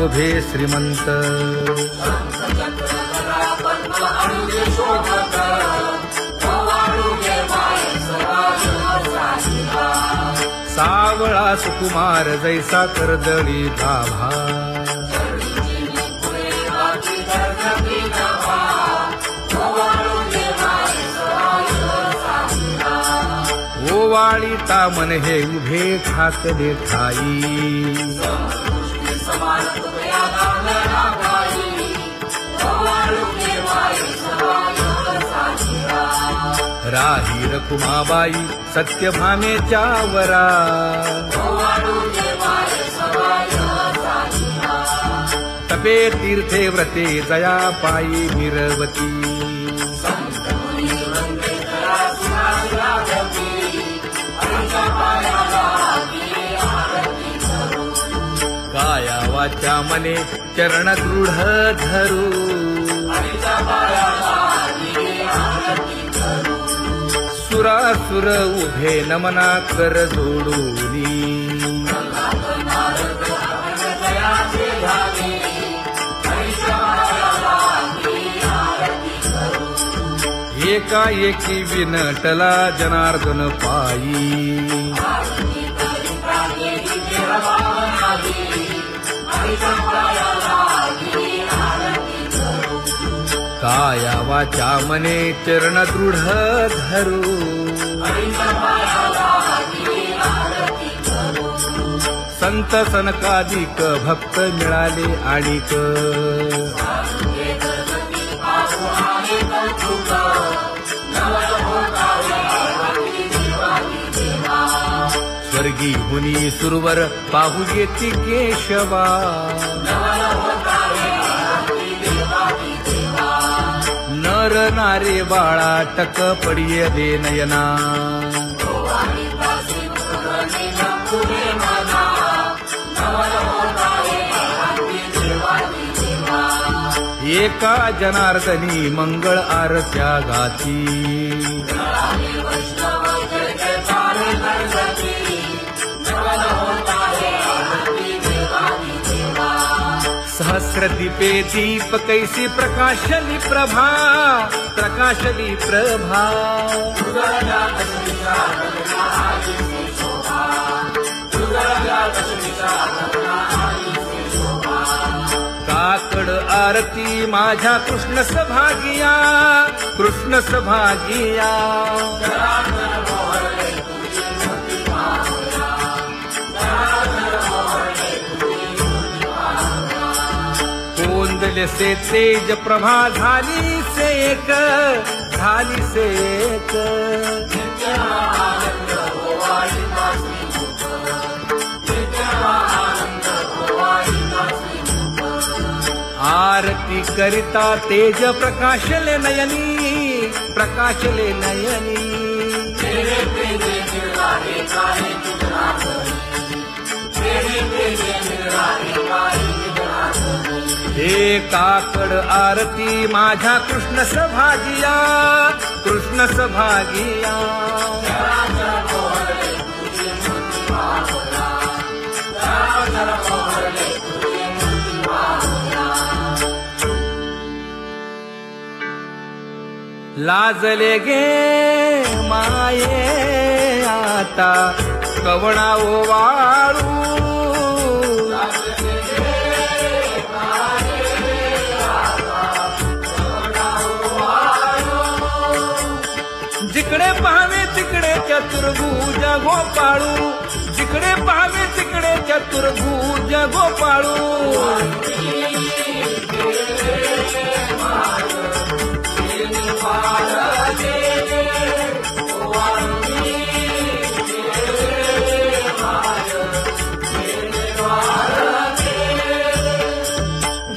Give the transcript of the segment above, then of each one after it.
शोभे श्रीमंत सावळा सुकुमार जैसा कर्दळी गाभा ओवाळी तामन हे उभे ठाकले ठाई राही रखुमाबाई सत्यभामेच्या वरा तपे तीर्थे व्रते जया पायी मिरवती काया वाचा मने चरण दृढ धरू सुरासुर उभे नमना कर जोडूनी एकाएकी विनटला जनार्दन पायी काया वाचा मने चरण दृढ धरू संत सनकादिक भक्त मिळाले आणिक स्वर्गी हुनी सुरवर पाहू येती केशवा नर नारे बाळा टक पडिये दे नयना एका जनार्दनी मंगळ आरत्या गाती सहस्र दीपे दीप कैसी प्रकाशली प्रभा प्रकाशली प्रभा काकड आरती माझ्या कृष्ण सभागिया कृष्ण सभागिया कोंदले से तेज प्रभा झाली से एक आरती करिता तेज प्रकाशले नयनी हे काकड आरती माझ्या कृष्ण सभागिया लाजले गे माये आता कवणा ओवाळू जिकडे पाहावे तिकडे चतुर्भुज गोपाळू जिकडे पाहावे तिकडे चतुर्भुज गोपाळू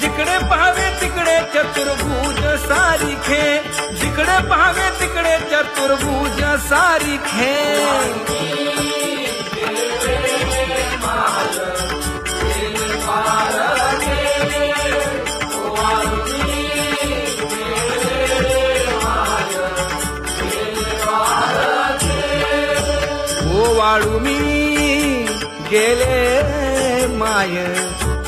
जिकडे पाहावे तिकडे चतुर्भुज सारिखे जिकडे पाहावे तिकडे चतुर्भुज सारिखे ओवाळू मी गेले माय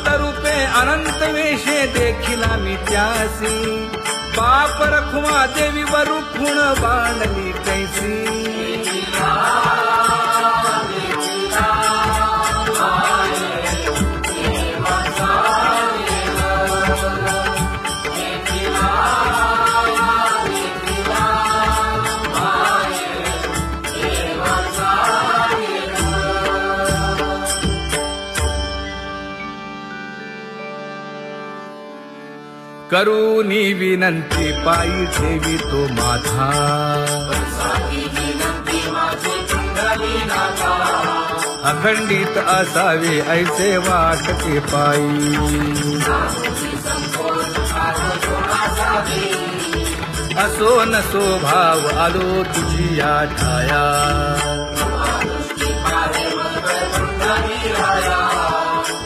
अनंत रूपे अनंत वेशे देखिला मी त्यासी बाप रखुमा देवी वरु खुण बांधली कैसी करूनी विनंती पायी ठेवी तो माझा अखंडित असावे ऐसे वाटते पायी असो नसो भाव आलो तुझी या ठाया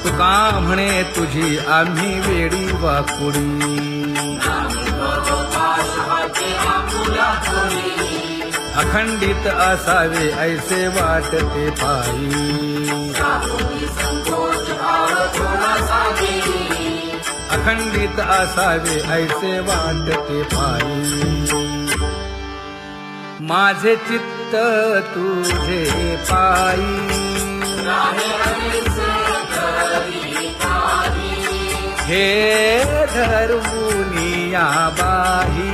तुका म्हणे तुझी आम्ही वेडी वाकुडी अखंडित असावे ऐसे वाटते पायी अखंडित असावे ऐसे वाटते पायी माझे चित्त तुझे पायी हे धर्मुनिया बाही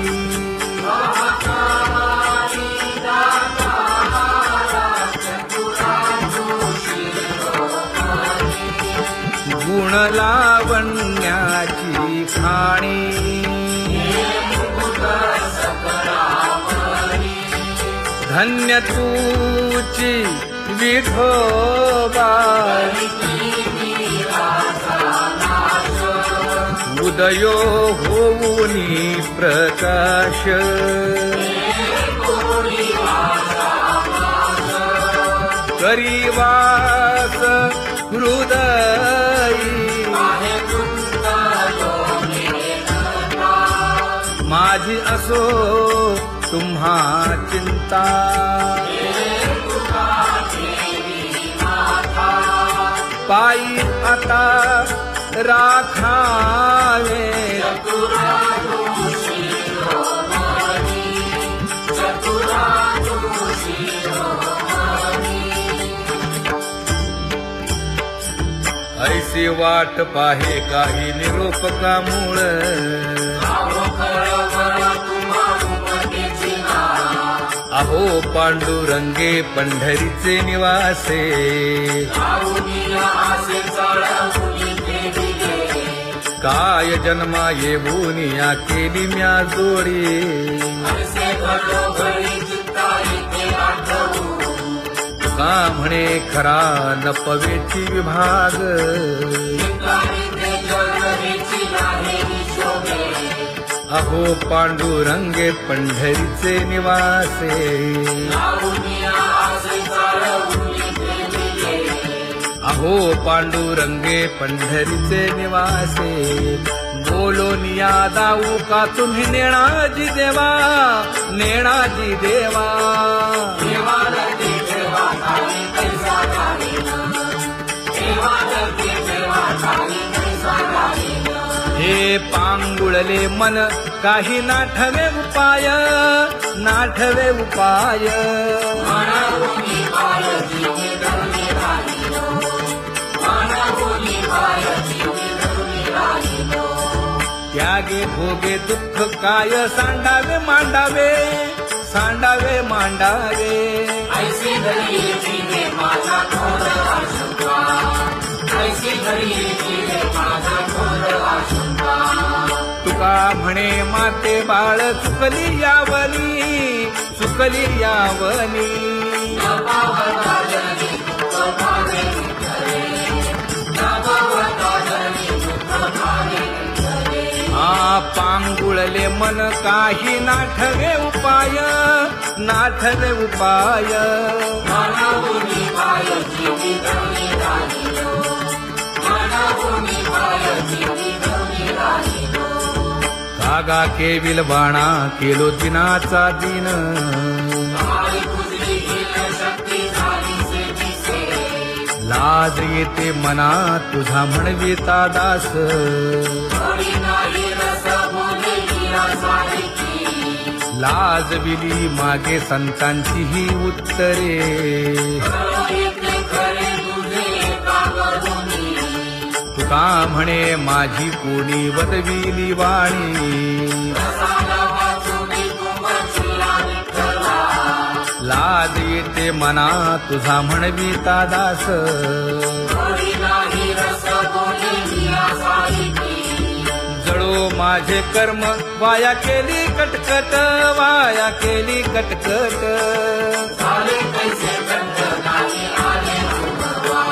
गुण लावण्याची खाणी धन्य तूची विठोबा उदयो होऊनी प्रकाश करीवास हृदयी माझी असो तुम्हा चिंता पायी आता राखावे ऐसी वाट पाहे काही निरोप का मूळ अहो पांडुरंगे पंढरीचे निवासे काय जन्मा येऊनिया केली म्या जोडी का म्हणे खरा न पवेची विभाग अहो पांडुरंगे पंढरीचे निवासे अहो पांडुरंगे पंढरीचे निवासे बोलोनिया दाऊ का तुम्ही नेणाजी देवा नेणाजी देवा हे पांगुळले मन काही नाठवे उपाय नाठवे उपाय त्यागे भोगे दुःख काय सांडावे मांडावे सांडावे मांडावे ऐसी घरी जीवे माझा थोर आशंका ऐसी घरी जीवे माझा थोर आशंका तुका म्हणे माते बाळ चुकली यावनी पांगुळले मन काही नाठवे उपाय नाठवे उपाय कागा केविल बाणा केलो दिनाचा दिन लाज येते मना तुझा म्हणविता दास थोडी नाही रस बोले मीरा सारखी लाजविली मागे संतांची ही उत्तरे येते खरे तुझे कागदोनी तुका म्हणे माझी कोणी वदविली वाणी रसाला वाचुनी तुमचिया विठ्ठला लाज येते मना तुझा म्हणविता दास थोडी नाही रस बोले मीरा सारखी जळो माझे कर्म वाया केली कटकट वाया केली कटकट झाले कैसे कंठ नाही आले अनुभवा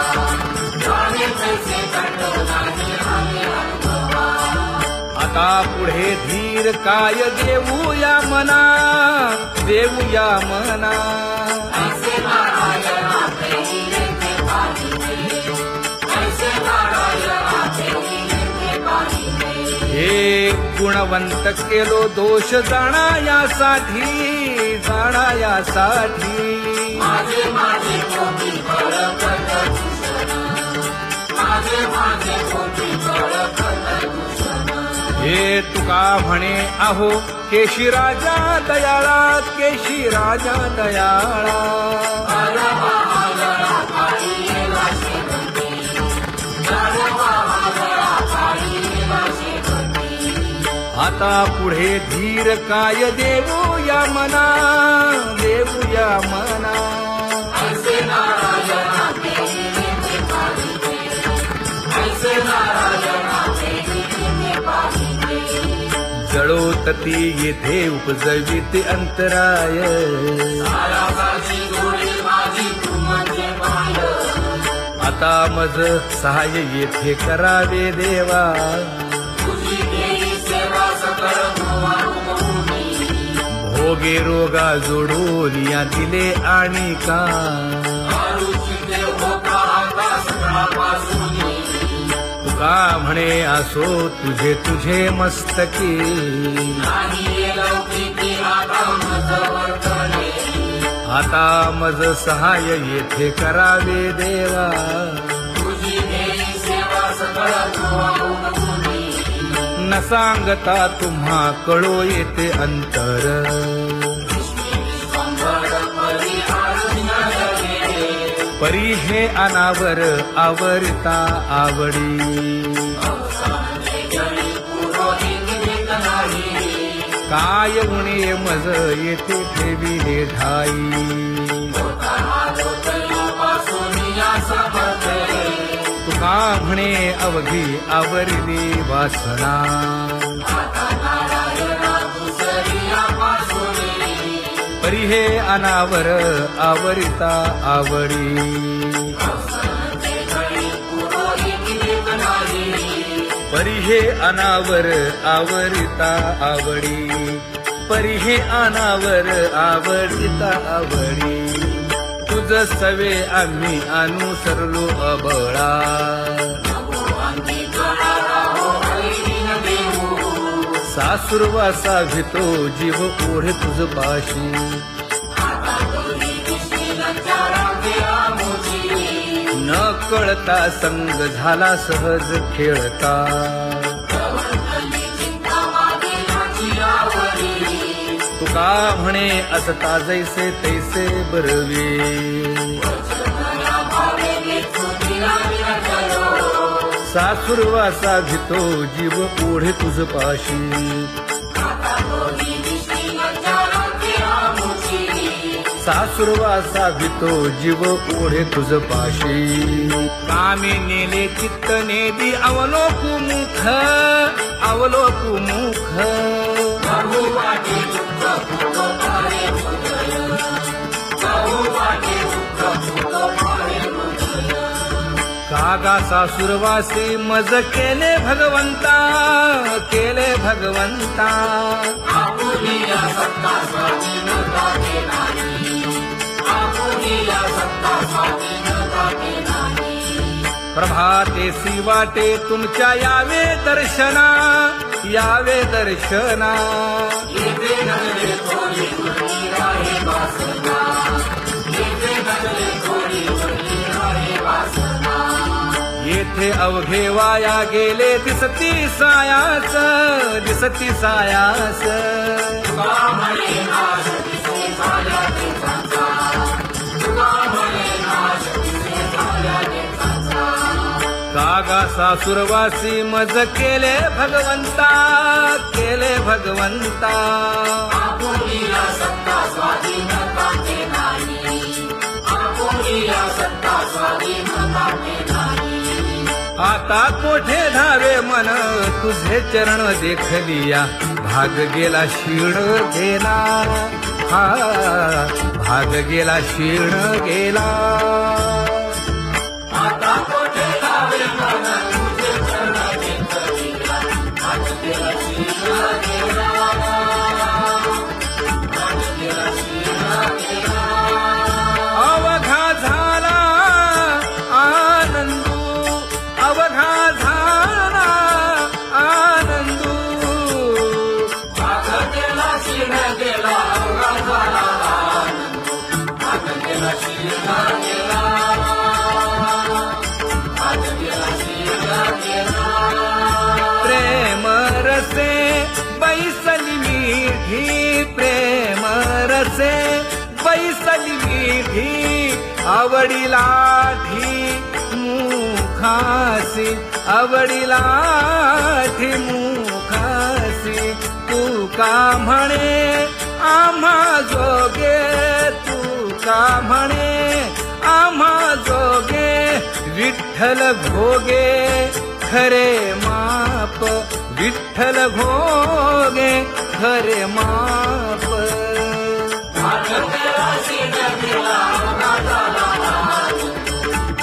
झाले कैसे कंठ नाही आले अनुभवा आता पुढे धीर काय देऊया मना देऊया मना ऐसे नारायणा प्रेमीने ते पाहिजे ऐसे नारायणा प्रेमीने ते पाहिजे हे गुणवंत केलो दोष जाणायासाठी जाणायासाठी माझे माझे कोटी बळकट दूषण माझे माझे कोटी बळकट दूषण हे तुका म्हणे आहो केशी राजा दयाळा केशी राजा दयाळा गाढवा आगळा पाळीला शेवटी गाढवा आगळा पाळीला शेवटी आता पुढे धीर काय देऊया मना देऊया मना ऐसे नारायणा प्रेमीने ते पाहिजे ऐसे नारायणा प्रेमीने ते पाहिजे जळोतती येथे उपजविते अंतराय सारासाची जोडी माझी तू म्हणजे माय आता मज सहाय्य येथे करावे देवा तुझी देई सेवा सकळ भोवानुभूमी भोगे रोगा जोडून या दिले आणि का आरुची देव होता आता सकाळपासूनी तुका म्हणे असो तुझे तुझे मस्तकी नाही ये लौकिकी आता मज वर्तने आता मज सहाय्य येथे करावे देवा तुझी देई सेवा सकळ भोवानुभूमी न सांगता तुम्हा कळो येते अंतर विश्वंभर परिहार जगे परी हे अनावर आवरता आवडी अवसाने जळी पुरोहित देत नाही काय उणे मज येथे ठेविले ठाई तुका म्हणे अवघी आवरली वासना परी हे अनावर आवरिता आवडी परी हे अनावर आवरिता आवडी परी हे अनावर आवडिता आवडी तुझ सवे आम्ही अनुसरलो अबळा सासुरवासा भितो जीव ओढे तुझ पाशी न कळता संग झाला सहज खेळता तुका म्हणे असता जैसे तैसे बरवे सासुरवासा भितो जीव ओढे तुझ पाशी सासुरवासा भितो जीव ओढे तुझ पाशी कामी नेले चित्त नेदी अवलोकु मुख अवलोकु मुख कागा सासुरवासे मज केले भगवंता केले भगवंता प्रभातेसी वाटे तुमच्या यावे दर्शना यावे दर्शना थोडी मोठे अवघे वाया गेले दिसती सायास दिसती सायास तुका म्हणे नाश दिसे झाल्या देशाचा तुका म्हणे नाश दिसे झाल्या देशाचा कागा सासुरवासी मज केले भगवंता आपुलीला सत्ता स्वाधीनता ते नाही आपुलीला सत्ता स्वाधीनता ते नाही आता कोठे धावे मन तुझे चरण देखलिया भाग गेला क्षीण गेला हा भाग गेला क्षीण गेला आता कोठे लावे मन तुझे चरण घेतलिया आज गेला शिला गेला आज गेला शिला गेला अवघा झाला आनंदू अवघा झाला आनंदू आज गेला शिला गेला अवघा झाला आनंद आज गेला शिला गेला आज गेला शिला गेला प्रेम रसे बैसली मीठी प्रेम रसे बैसली मीठी आवडीलाठी मुखासी आवडीलाठी मुखासी तू का म्हणे आम्हा जोगे तू का म्हणे आम्हा जोगे विठ्ठल भोगे खरे माप विठ्ठल भोगे खरे माप आज गेला शिला गेला अवघा झाला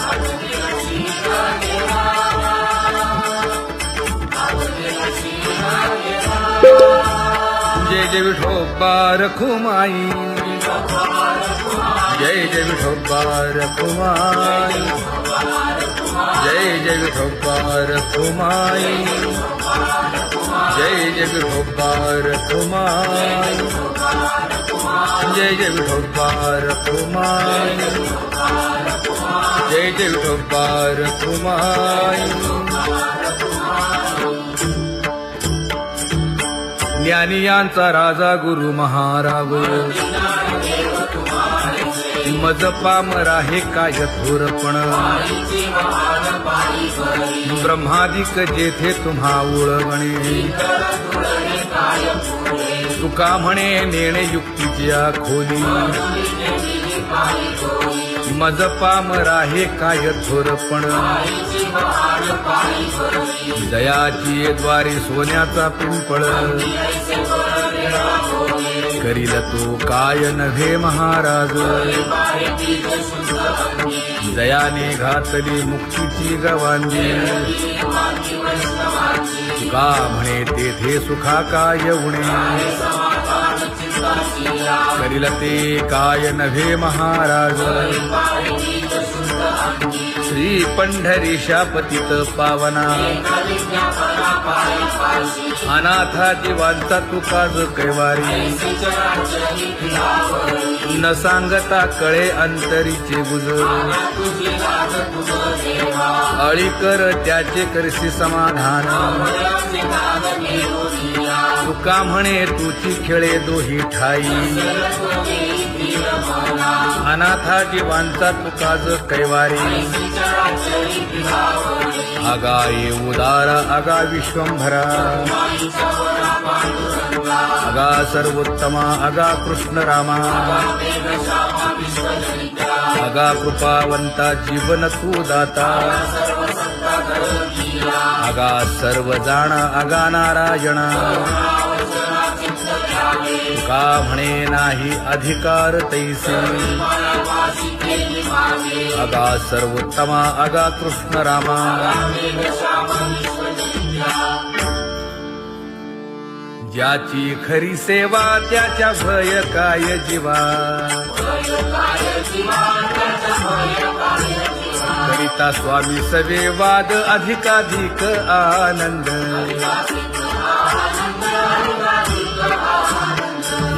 आज गेला शिला गेला आज गेला शिला गेला जय जय विठोबा रखुमाई जय जय विठोबा रखुमाई जय जय विठोबा रखुमाई जय जय विठोबा रखुमाई जय जय विठोबा रखुमाई जय जय विठोबा रखुमाई ज्ञानियांचा राजा गुरु महाराव मज पामरा हे काय थोरपण ब्रह्मादिक जेथे तुम्हा उळवणे तुका म्हणे नेणे युक्तीची खोली मज पामरा हे काय थोरपण दयाची द्वारी सोन्याचा पिंपळ करील तो काय नव्हे महाराज दयाने घातली मुक्तीची गवांदी तुका म्हणे तेथे सुखा काय उणे करील ते काय नव्हे महाराज श्री पंढरीशा पतित पावना अनाथा जीवांचा तुकाज कैवारी न सांगता कळे अंतरीचे गुज अळी कर त्याचे करशी समाधान तुका म्हणे तुची खेळे दोही ठाई अनाथा जीवांचा तुकाज कैवारी आगा ये उदारा आगा विश्वंभरा आगा सर्वोत्तमा आगा कृष्ण रामा आगा कृपावंता जीवन तू दाता आगा सर्व जाणा आगा नारायणा तुका म्हणे नाही अधिकार तैसे आगा सर्वोत्तमा आगा कृष्ण रामा ज्याची खरी सेवा त्याच्या भय काय जीवा करिता स्वामी सवे वाद अधिकाधिक आनंद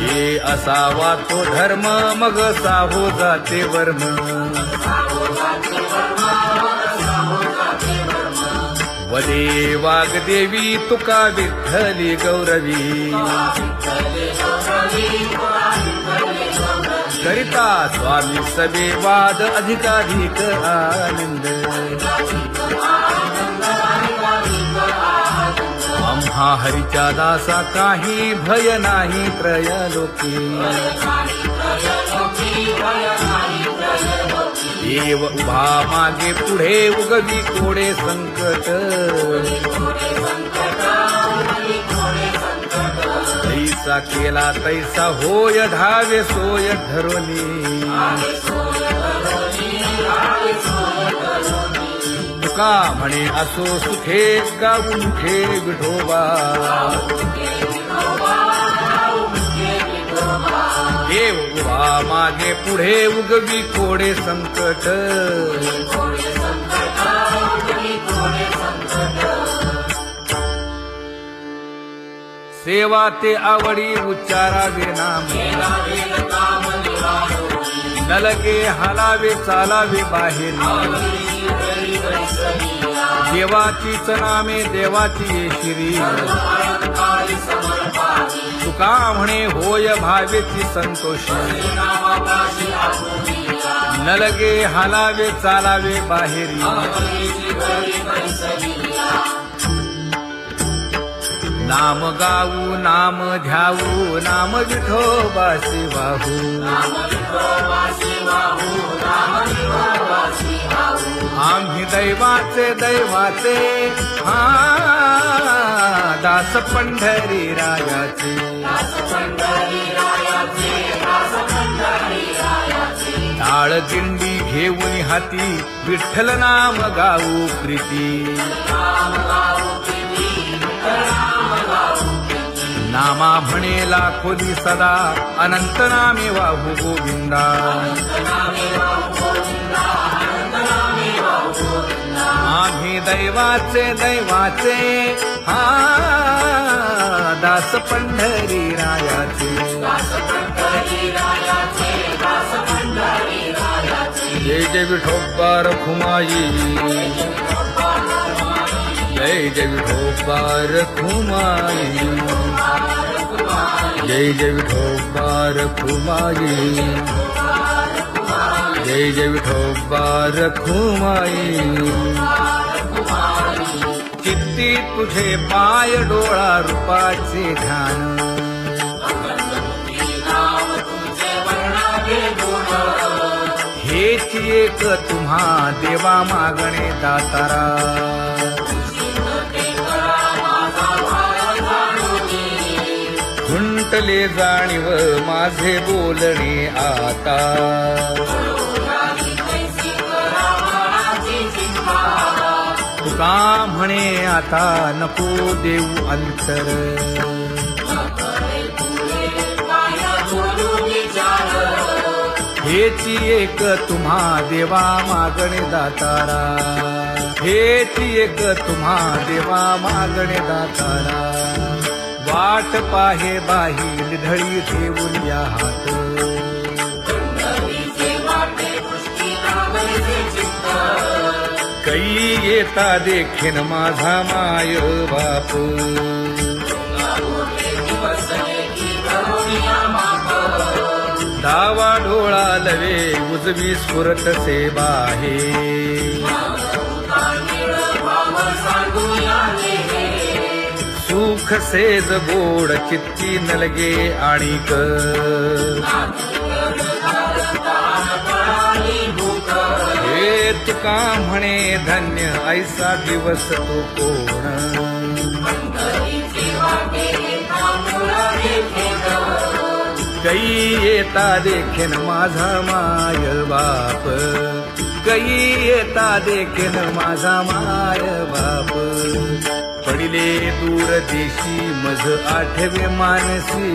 ये असावा तो धर्म मग साहो जाते वर्म पदे वाग्देवी तुका विठ्ठली गौरवी करिता स्वामी सबे वाद अधिकाधिक आनंद आम्हा हरीच्या दासा काही भय नाही त्रयलोकी देव उभा मागे पुढे उगवी कोडे संकट तैसा केला तैसा होय धावे सोय ठरवली तुका म्हणे असो सुखे गाऊ मुखे विठोबा देव उभा मागे पुढे उगवी कोडे संकट सेवा ते आवडी उच्चारावे नाम नलगे हालावे चालावे बाहेर देवाचीच नामे देवाची येशिरी तुका म्हणे होय भावेची संतोषी नलगे हालावे चालावे बाहेरी नाम गाऊ नाम ध्याऊ नाम विठोबासी वाहू आम्ही दैवाचे दैवाचे हा दास पंढरी रायाचे टाळ दिंडी घेऊन हाती विठ्ठल नाम गाऊ प्रीती नामा म्हणे लाखोदी सदा अनंत नामे वाहू गोविंदा आम्ही दैवाचे दैवाचे हा दास पंढरी रायाचे जय जय विठोबा रखुमाई जय जय विठोबा रखुमाई जय जय विठोबा रखुमाई जय जय विठोबा रखुमाई चित्ती तुझे पाय डोळा रूपाचे ध्यान हेच एक तुम्हा देवा मागणे दातारा खुंटले जाणीव माझे बोलणे आता तुका म्हणे आता नको देऊ अंतर हेची एक तुम्हा देवा मागणे दातारा हेची एक तुम्हा देवा मागणे दातारा वाट पाहे बाही ढळी ठेवून या हात कै येता देखीन माझा माय बाप डावा डोळा लवे उजवी स्फुरत से बाहे सुख सेज गोड चित्ती नलगे आणिक हे तुका म्हणे धन्य ऐसा दिवस तो कोण कै येता देखीन माझा माय बाप कै येता देखीन माझा माय बाप पडिले दूर देशी मज आठवे मानसी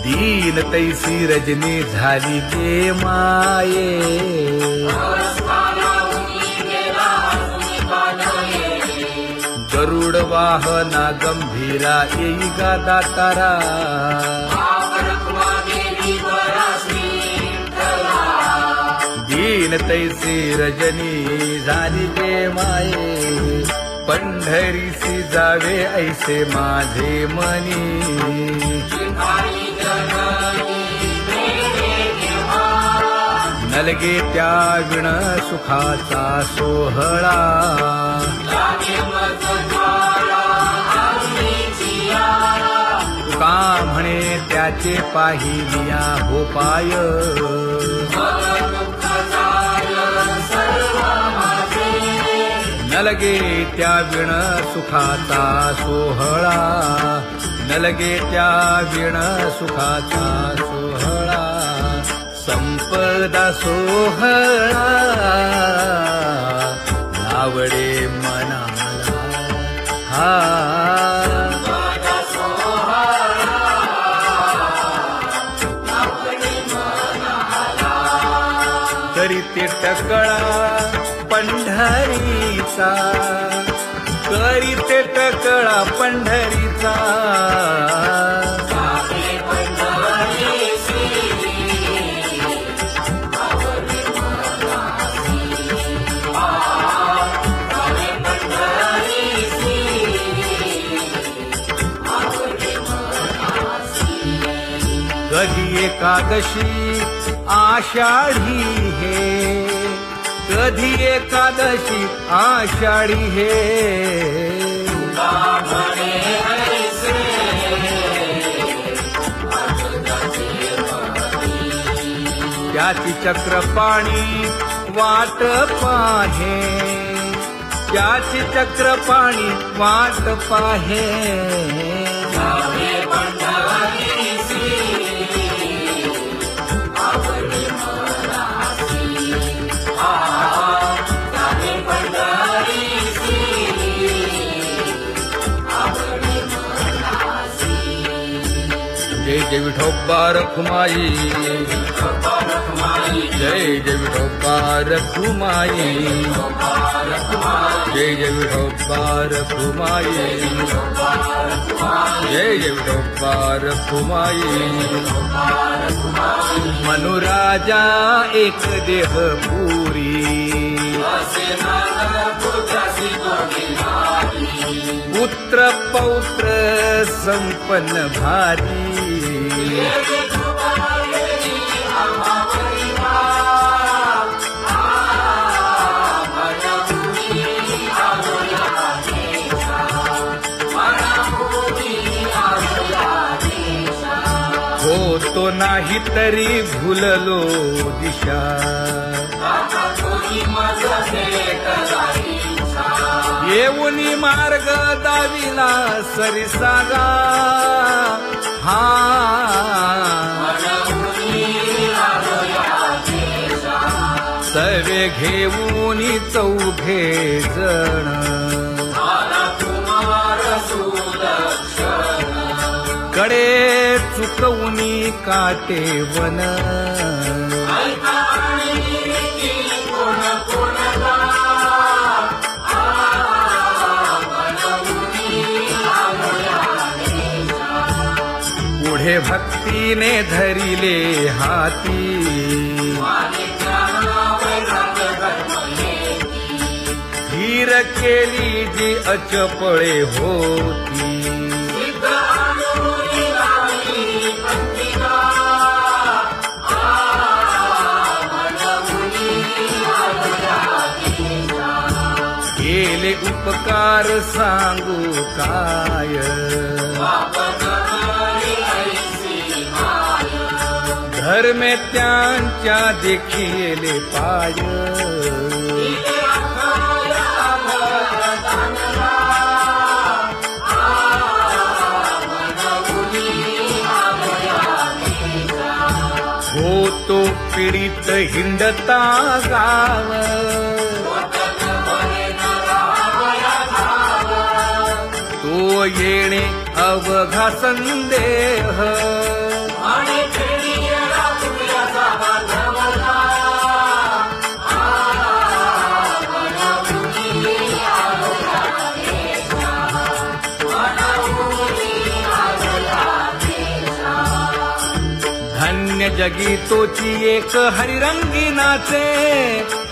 दीन तैसी रजनी झाली गे माये गरुड वाहना गंभीरा येई गा दातारा दीन तैसी रजनी झाली गे माये, पंढरीसी जावे ऐसे माझे मनी. नलगे त्या विण सुखाचा सोहळा, तुका म्हणे त्याचे पाहिलिया हो पाय. नलगे त्या विण सुखाचा सोहळा, नलगे त्या विण सुखाचा सोहळा. संपदा सोहळा आवडे मनाला हा. करीते टकळा पंढरीचा, करीते टकळा पंढरीचा. कधी एकादशी आषाढी हे, कधी एकादशी आषाढी हे. त्याची चक्रपाणी वाट पाहे, त्याची चक्रपाणी वाट पाहे. जय जय विठोबा रखुमाई, जय जय विठोबा रखुमाई, जय जय विठोबा रखुमाई, जय जय विठोबा रखुमाई. मनुराजा एक देह पुरी, पुत्र पौत्र संपन्न भारी. होतो नाही तरी भुललो दिशा, येऊनी मार्ग दाविला सरिसागा हा. सर्वे घेऊनी चौघे जण, कडे चुकवूनी काटे वन. पुढे भक्तीने धरिले हाती, धीर केली जी अचपळे होती. केले उपकार सांगू काय, धर्मे त्यांच्या देखिले पाय. होतो पीडित हिंडता गाव, तो येणे अवघा संदेह. धन्य जगी तोची एक हरिरंगी नाचे,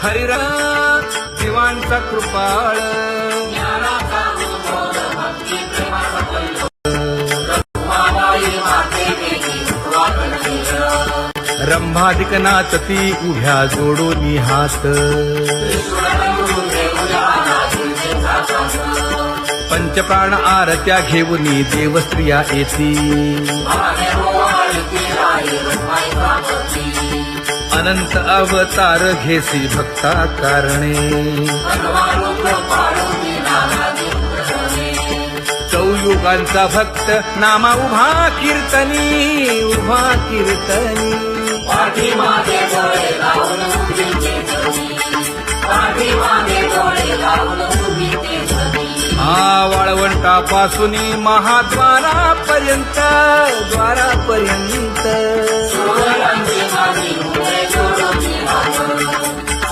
हरिरंग जीवांचा कृपाळ. ज्ञानाचा उद्बोध भक्ती प्रेमाचा कल्लोळ. रखुमाबाई माते वेगी वाकण केलं. रंभाधिक नाचती उभ्या जोडोनी हात, ईश्वरबंधू देऊया नाचुंजेचा साथ. पंचप्राण आरत्या घेऊनी देवस्त्रिया येती. भावे ओवाळती राही रखुमाईचा पती. अनंत अवतार घेसी भक्ता कारणे, बनवारूप पाडूनी नानादी प्रथमे. चौयुगांचा भक्त नामा उभा कीर्तनी, उभा कीर्तनी. पाठीमागे डोळे लावून उभी ते धनी. पाठीमागे डोळे लावून उभी ते धनी. हा वाळवंटापासूनी महाद्वारापर्यंत, द्वारापर्यंत. सुवर्णांची मानी उभे जोडून हात.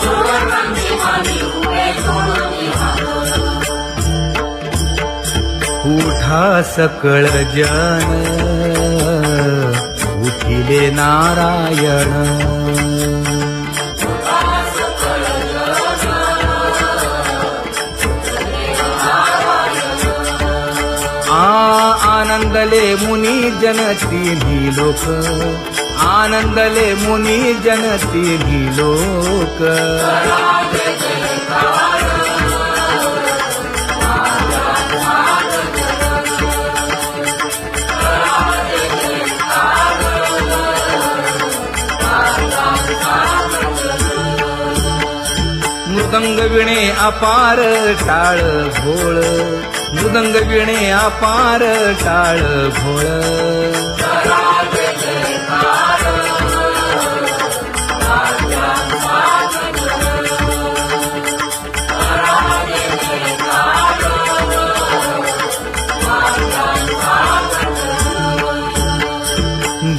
सुवर्णांची मानी उभे जोडून हात. उठा सकळ जन, उठिले नारायण. आनंदले मुनी जन तिन्ही लोक, आनंदले मुनी जन तिन्ही लोक. मृदंग विणे अपार टाळ भोळ, मृदंग विणे अपार टाळ भोळ.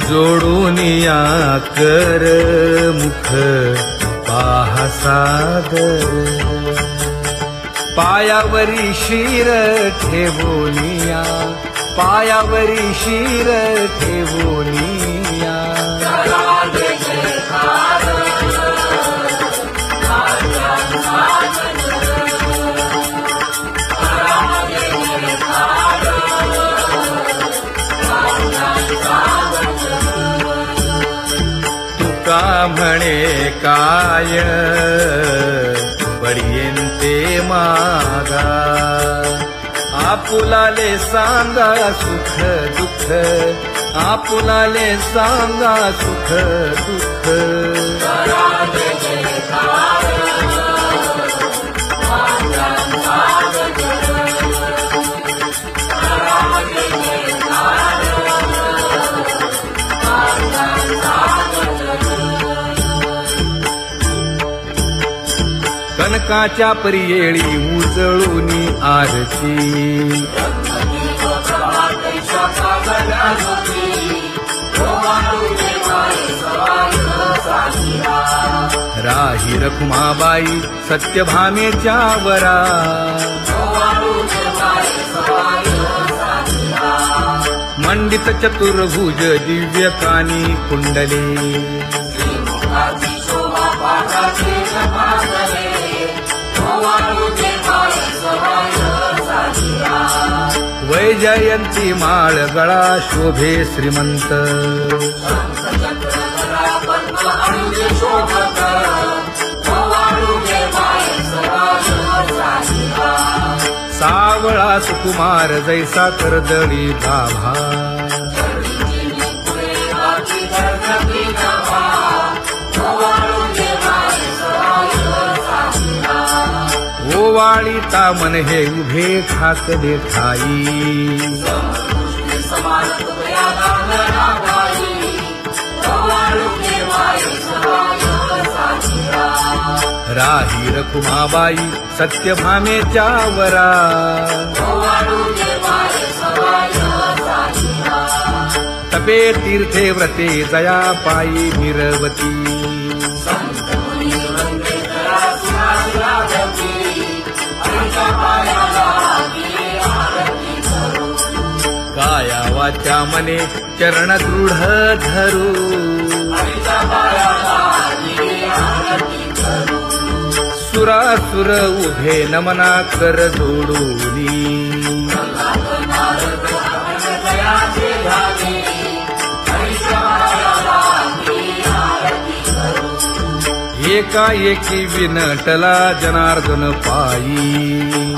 जोडूनिया कर मुख पाहा सादर, पायावरी शिर ठेवोनिया, पायावरी शिर ठेवोनिया. तुका म्हणे काय पडियेंते मागा, आपुलाले सांगा सुख दुःख, आपुलाले सांगा सुख दुःख. कनकाच्या परियेळी उजळूनी आरती, राही रखुमाबाई सत्यभामेच्या वरा. मंडित चतुर्भुज दिव्य कानी कुंडले, वैजयंती माळ गळा शोभे श्रीमंत. सावळा सुकुमार जैसा कर्दळी गाभा, ओवाळीता मन हे उभे ठाकले ठाई. राही रखुमाबाई सत्यभामेच्या वरा. तपे तीर्थे व्रते जया पायी मिरवती. काया वाचा मने चरण दृढ धरू, सुरासुर उभे नमना कर जोडूनी एकाएकी विनटला जनार्दन पायी